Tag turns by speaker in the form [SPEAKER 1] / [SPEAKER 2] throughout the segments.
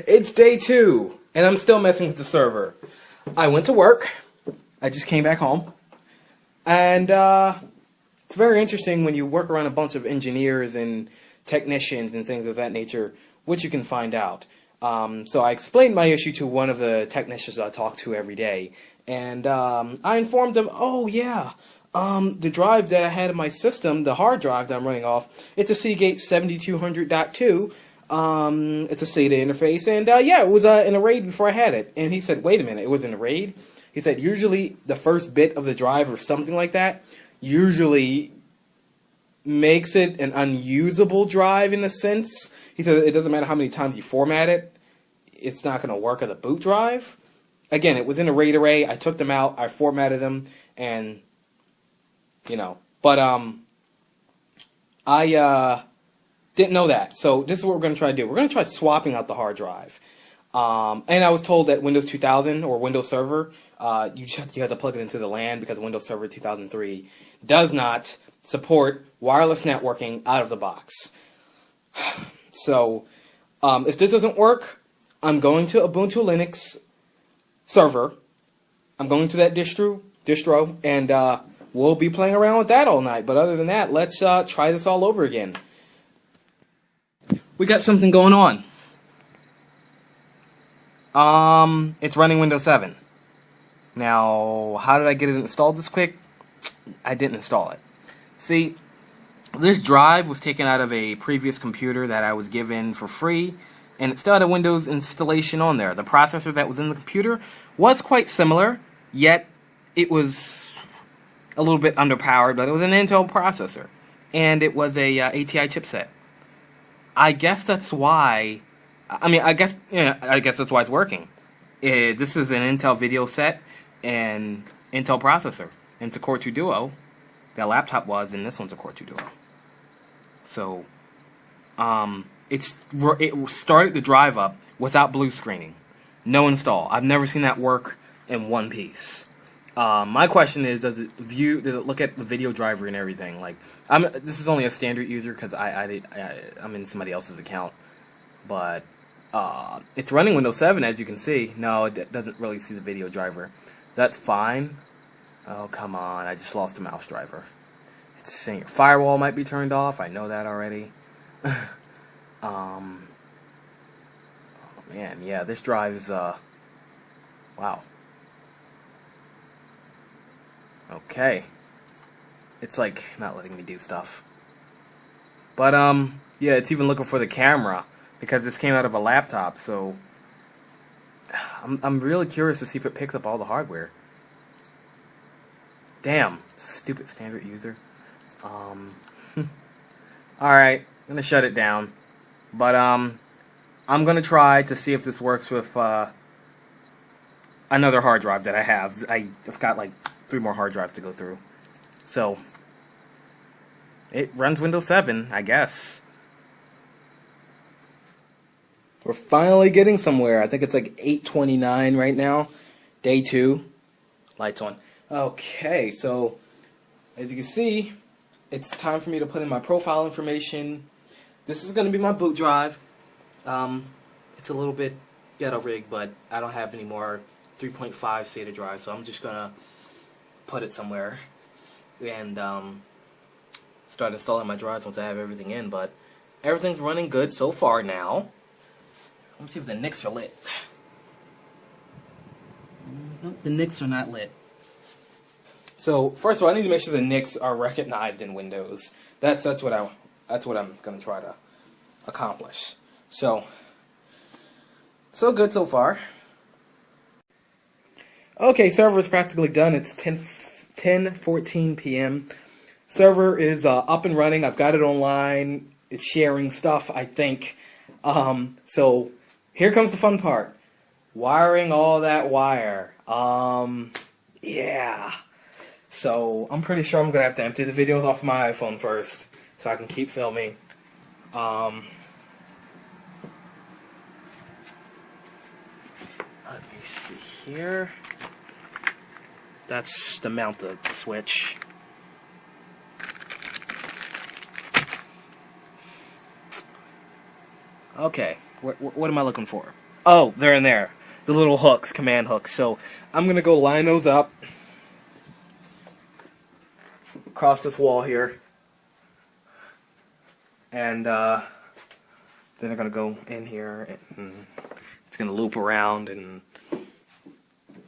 [SPEAKER 1] It's day 2, and I'm still messing with the server. I went to work. I just came back home. And it's very interesting when you work around a bunch of engineers and technicians and things of that nature, what you can find out. So I explained my issue to one of the technicians I talk to every day. And I informed them, oh yeah, the drive that I had in my system, the hard drive that I'm running off, it's a Seagate 7200.2. It's a SATA interface, and yeah, it was in a RAID before I had it. And he said, wait a minute, it was in a RAID? He said, usually the first bit of the drive or something like that usually makes it an unusable drive in a sense. He said it doesn't matter how many times you format it, it's not going to work as a boot drive. Again, it was in a RAID array. I took them out, I formatted them, and, you know, but I didn't know that. So this is what we're going to try to do. We're going to try swapping out the hard drive. And I was told that Windows 2000 or Windows Server, you have to plug it into the LAN because Windows Server 2003 does not support wireless networking out of the box. So if this doesn't work, I'm going to Ubuntu Linux server. I'm going to that distro, and we'll be playing around with that all night. But other than that, let's try this all over again. We got something going on. It's running Windows 7. Now, how did I get it installed this quick? I didn't install it. See, this drive was taken out of a previous computer that I was given for free, and it still had a Windows installation on there. The processor that was in the computer was quite similar, yet it was a little bit underpowered, but it was an Intel processor, and it was a ATI chipset. I guess that's why. I guess that's why it's working. This is an Intel video set and Intel processor. And it's a Core 2 Duo. That laptop was, and this one's a Core 2 Duo. So, it started the drive up without blue screening. No install. I've never seen that work in one piece. My question is, does it look at the video driver and everything? Like, this is only a standard user because I'm in somebody else's account, but it's running Windows 7 as you can see. No, it doesn't really see the video driver. That's fine. Oh come on! I just lost a mouse driver. It's saying your firewall might be turned off. I know that already. Oh man, yeah, this drive is wow. Okay. It's like not letting me do stuff. But yeah, it's even looking for the camera because this came out of a laptop, so I'm really curious to see if it picks up all the hardware. Damn, stupid standard user. Alright, I'm gonna shut it down. But I'm gonna try to see if this works with another hard drive that I have. I've got like 3 more hard drives to go through. So, it runs Windows 7, I guess. We're finally getting somewhere. I think it's like 8:29 right now. Day 2. Lights on. Okay, so, as you can see, it's time for me to put in my profile information. This is going to be my boot drive. It's a little bit ghetto rigged, but I don't have any more 3.5 SATA drive, so I'm just going to put it somewhere and start installing my drives once I have everything in. But everything's running good so far now. Let me see if the NICs are lit. Nope, the NICs are not lit. So first of all, I need to make sure the NICs are recognized in Windows. That's what I'm going to try to accomplish. So good so far. Okay, server is practically done. It's 10:14 p.m. Server is up and running. I've got it online. It's sharing stuff, I think. So here comes the fun part. Wiring all that wire. Yeah. So I'm pretty sure I'm going to have to empty the videos off my iPhone first so I can keep filming. Let me see here. That's the mount the switch. Okay, What am I looking for? Oh, they're in there. The little hooks, command hooks. So I'm going to go line those up across this wall here. And then they're going to go in here and it's going to loop around and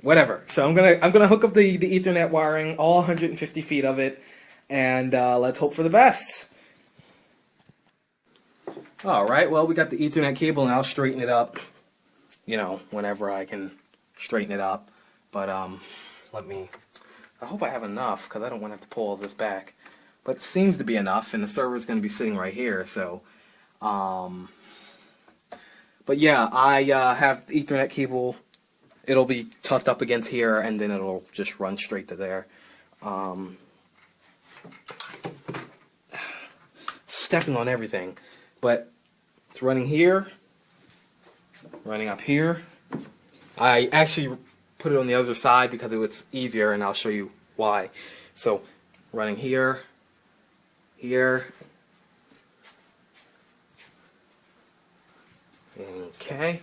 [SPEAKER 1] whatever. So I'm gonna hook up the Ethernet wiring, all 150 feet of it, and let's hope for the best. All right, well, we got the Ethernet cable, and I'll straighten it up, you know, whenever I can straighten it up. But I hope I have enough, because I don't want to have to pull all this back. But it seems to be enough, and the server's going to be sitting right here, so, but yeah, I have the Ethernet cable. It'll be tucked up against here, and then it'll just run straight to there. Stepping on everything. But it's running here, running up here. I actually put it on the other side because it was easier, and I'll show you why. So, running here, here. Okay,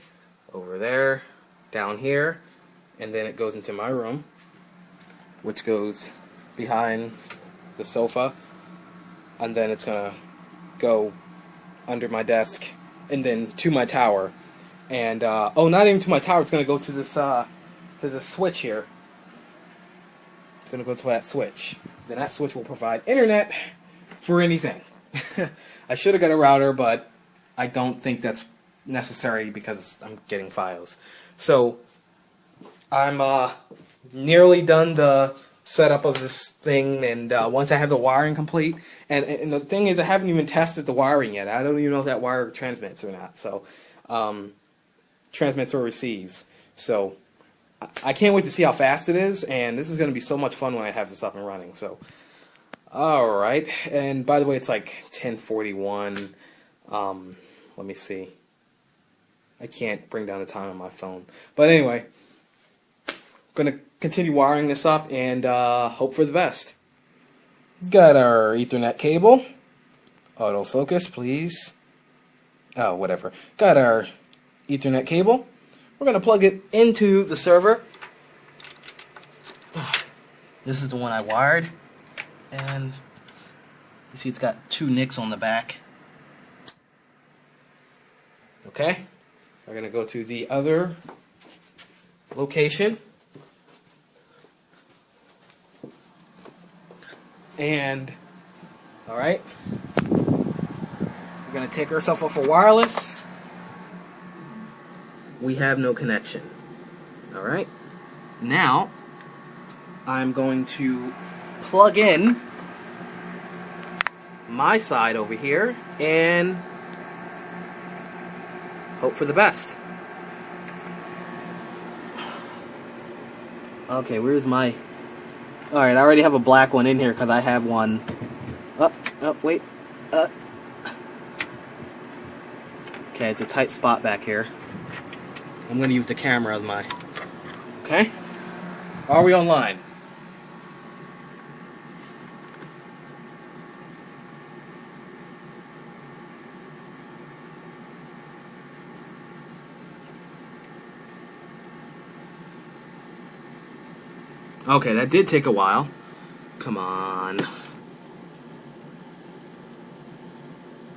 [SPEAKER 1] over there, down here, and then it goes into my room, which goes behind the sofa, and then it's gonna go under my desk, and then to my tower, and oh, not even to my tower. It's gonna go to this switch here. It's gonna go to that switch. Then that switch will provide internet for anything. I should have got a router, but I don't think that's necessary because I'm getting files. So I'm nearly done the setup of this thing, and once I have the wiring complete, and the thing is, I haven't even tested the wiring yet. I don't even know if that wire transmits or not. So transmits or receives. So I can't wait to see how fast it is, and this is going to be so much fun when I have this up and running. So alright, and by the way, it's like 10:41. Let me see. I can't bring down the time on my phone. But anyway, I'm going to continue wiring this up and hope for the best. Got our Ethernet cable. Autofocus, please. Oh, whatever. Got our Ethernet cable. We're going to plug it into the server. This is the one I wired. And you see it's got 2 NICs on the back. Okay. We're going to go to the other location. And, alright, we're going to take ourselves off of wireless. We have no connection. Alright, now I'm going to plug in my side over here and hope for the best. Okay, where's my... Alright, I already have a black one in here because I have one... wait. Okay, it's a tight spot back here. I'm going to use the camera as my... Okay? Are we online? Okay, that did take a while. Come on.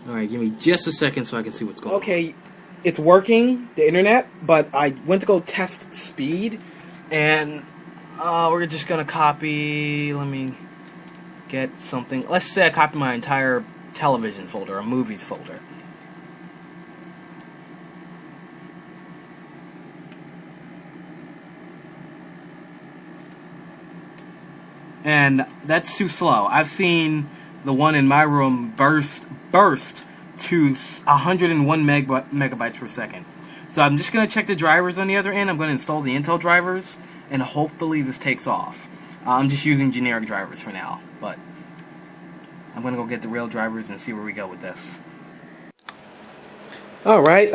[SPEAKER 1] Alright, give me just a second so I can see what's going on. Okay, it's working, the internet, but I went to go test speed, and we're just going to copy, let me get something. Let's say I copy my entire television folder, a movies folder. And that's too slow. I've seen the one in my room burst to 101 megabytes per second. So I'm just going to check the drivers on the other end. I'm going to install the Intel drivers, and hopefully this takes off. I'm just using generic drivers for now, but I'm going to go get the real drivers and see where we go with this. Alright,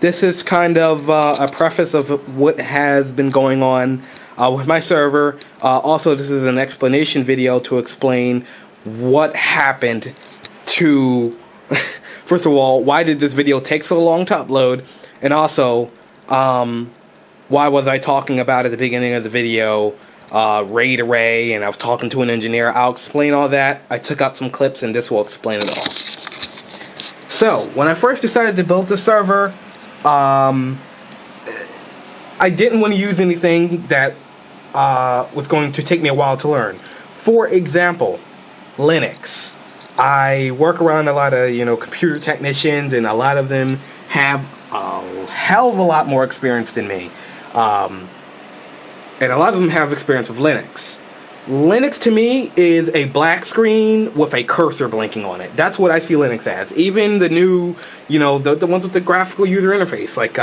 [SPEAKER 1] this is kind of a preface of what has been going on with my server. Also, this is an explanation video to explain what happened to first of all, why did this video take so long to upload? And also, why was I talking about at the beginning of the video RAID array, and I was talking to an engineer? I'll explain all that. I took out some clips, and this will explain it all. So, when I first decided to build the server, I didn't want to use anything that was going to take me a while to learn. For example, Linux. I work around a lot of, computer technicians, and a lot of them have a hell of a lot more experience than me. And a lot of them have experience with Linux. Linux to me is a black screen with a cursor blinking on it. That's what I see Linux as. Even the new, the ones with the graphical user interface, like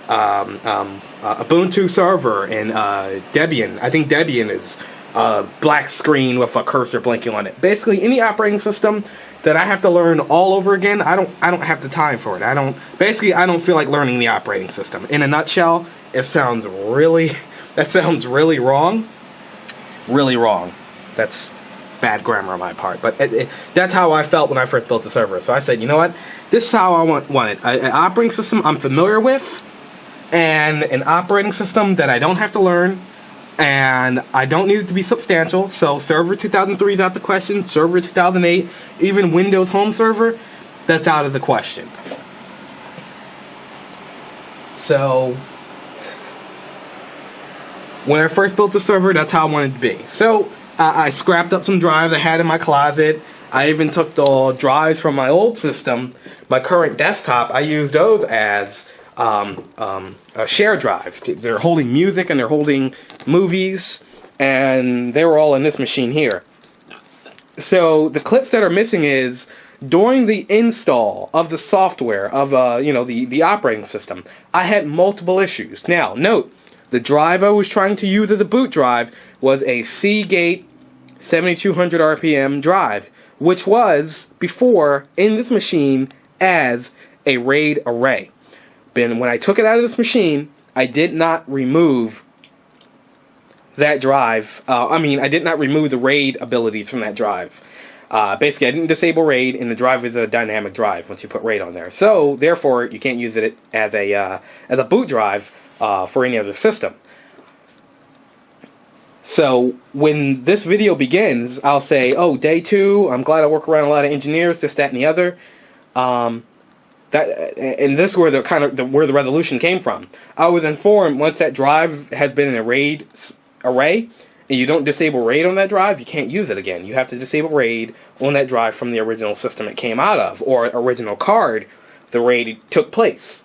[SPEAKER 1] Ubuntu server and Debian. I think Debian is a black screen with a cursor blinking on it. Basically, any operating system that I have to learn all over again, I don't have the time for it. I don't feel like learning the operating system. In a nutshell, it sounds really wrong. Really wrong. That's bad grammar on my part, but that's how I felt when I first built the server. So I said, you know what? This is how I want it. An operating system I'm familiar with, and an operating system that I don't have to learn, and I don't need it to be substantial. So Server 2003 is out the question. Server 2008, even Windows Home Server, that's out of the question. So when I first built the server, that's how I wanted it to be. So I scrapped up some drives I had in my closet. I even took the drives from my old system, my current desktop. I used those as share drives. They're holding music and they're holding movies, and they were all in this machine here. So the clips that are missing is during the install of the software of the operating system, I had multiple issues. Now note, the drive I was trying to use as a boot drive was a Seagate 7200 RPM drive, which was before in this machine as a RAID array. But when I took it out of this machine, I did not remove that drive. I did not remove the RAID abilities from that drive. Basically, I didn't disable RAID, and the drive is a dynamic drive once you put RAID on there. So, therefore, you can't use it as a boot drive for any other system. So when this video begins, I'll say, oh, day 2, I'm glad I work around a lot of engineers, this, that, and the other. And this is where where the resolution came from. I was informed once that drive has been in a RAID array, and you don't disable RAID on that drive, you can't use it again. You have to disable RAID on that drive from the original system it came out of, or original card the RAID took place.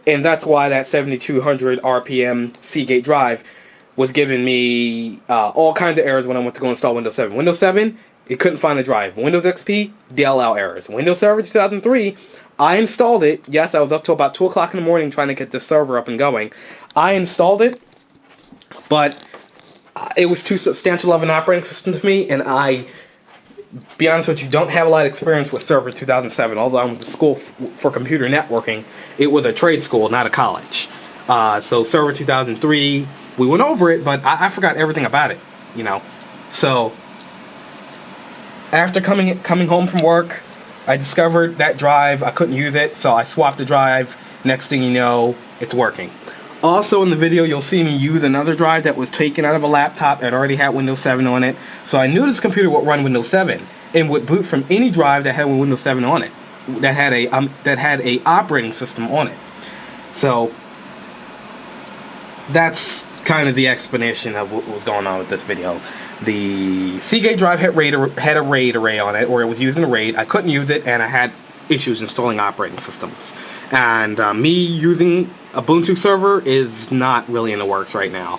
[SPEAKER 1] And that's why that 7200 RPM Seagate drive was giving me all kinds of errors when I went to go install Windows 7. Windows 7, it couldn't find the drive. Windows XP, DLL errors. Windows Server 2003, I installed it. Yes, I was up till about 2 o'clock in the morning trying to get this server up and going. I installed it, but it was too substantial of an operating system to me, and be honest with you, don't have a lot of experience with Server 2007. Although I went to school for computer networking, it was a trade school, not a college. So Server 2003, we went over it, but I forgot everything about it, So after coming home from work, I discovered that drive, I couldn't use it, so I swapped the drive. Next thing you know, it's working. Also in the video, you'll see me use another drive that was taken out of a laptop that already had Windows 7 on it. So I knew this computer would run Windows 7 and would boot from any drive that had Windows 7 on it, that had a operating system on it. So that's kind of the explanation of what was going on with this video. The Seagate drive had a RAID array on it, or it was using a RAID. I couldn't use it, and I had issues installing operating systems. And me using Ubuntu server is not really in the works right now.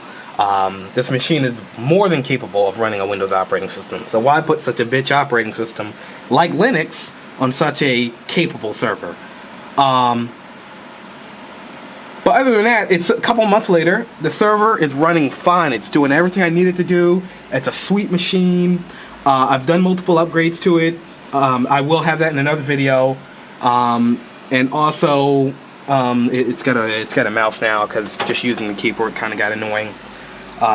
[SPEAKER 1] This machine is more than capable of running a Windows operating system. So why put such a bitch operating system like Linux on such a capable server? But other than that, it's a couple months later. The server is running fine. It's doing everything I needed to do. It's a sweet machine. I've done multiple upgrades to it. I will have that in another video. And also, it's got a mouse now because just using the keyboard kind of got annoying.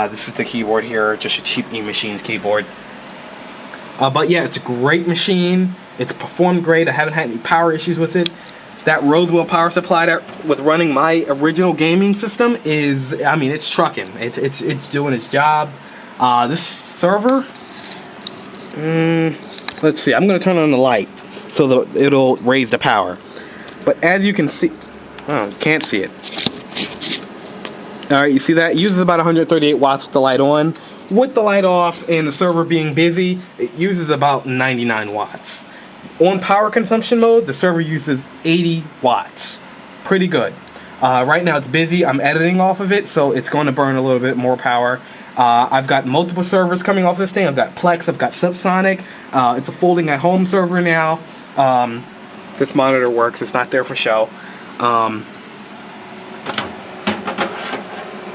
[SPEAKER 1] This is the keyboard here, just a cheap eMachines keyboard. But yeah, it's a great machine. It's performed great. I haven't had any power issues with it. That Rosewell power supply that was running my original gaming system is, I mean, it's trucking. It's doing its job. This server, let's see. I'm going to turn on the light so that it'll raise the power. But as you can see, oh, you can't see it. Alright, you see that? It uses about 138 watts with the light on. With the light off and the server being busy, it uses about 99 watts. On power consumption mode, the server uses 80 watts. Pretty good. Right now it's busy. I'm editing off of it, so it's going to burn a little bit more power. I've got multiple servers coming off this thing. I've got Plex, I've got Subsonic. It's a folding at home server now. This monitor works. It's not there for show.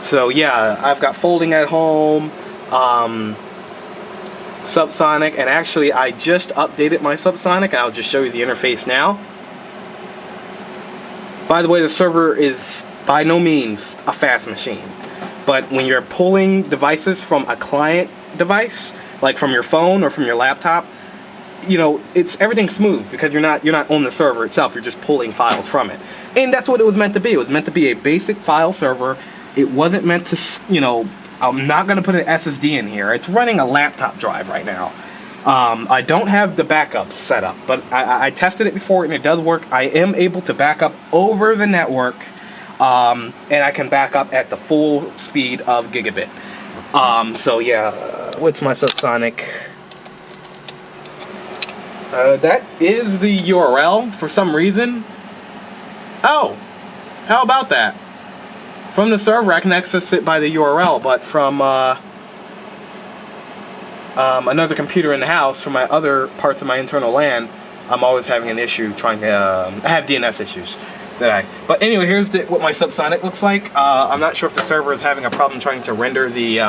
[SPEAKER 1] So yeah, I've got folding at home, Subsonic, and actually I just updated my Subsonic, and I'll just show you the interface now. By the way, the server is by no means a fast machine, but when you're pulling devices from a client device, like from your phone or from your laptop, you know, everything's smooth because you're not on the server itself. You're just pulling files from it, and that's what it was meant to be. It was meant to be a basic file server. It wasn't meant to, you know, I'm not going to put an SSD in here. It's running a laptop drive right now. I don't have the backups set up, but I tested it before and it does work. I am able to back up over the network, and I can back up at the full speed of gigabit. So yeah, what's my Subsonic? That is the URL for some reason. Oh, how about that? From the server, I can access it by the URL, but from another computer in the house, from my other parts of my internal LAN, I'm always having an issue trying to. I have DNS issues. But anyway, here's what my Subsonic looks like. I'm not sure if the server is having a problem trying to render the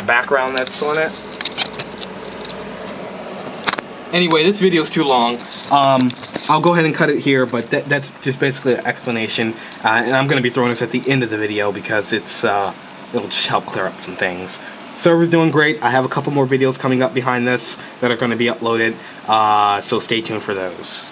[SPEAKER 1] background that's on it. Anyway, this video is too long. I'll go ahead and cut it here, but that's just basically an explanation. And I'm going to be throwing this at the end of the video because it'll just help clear up some things. Server's doing great. I have a couple more videos coming up behind this that are going to be uploaded, so stay tuned for those.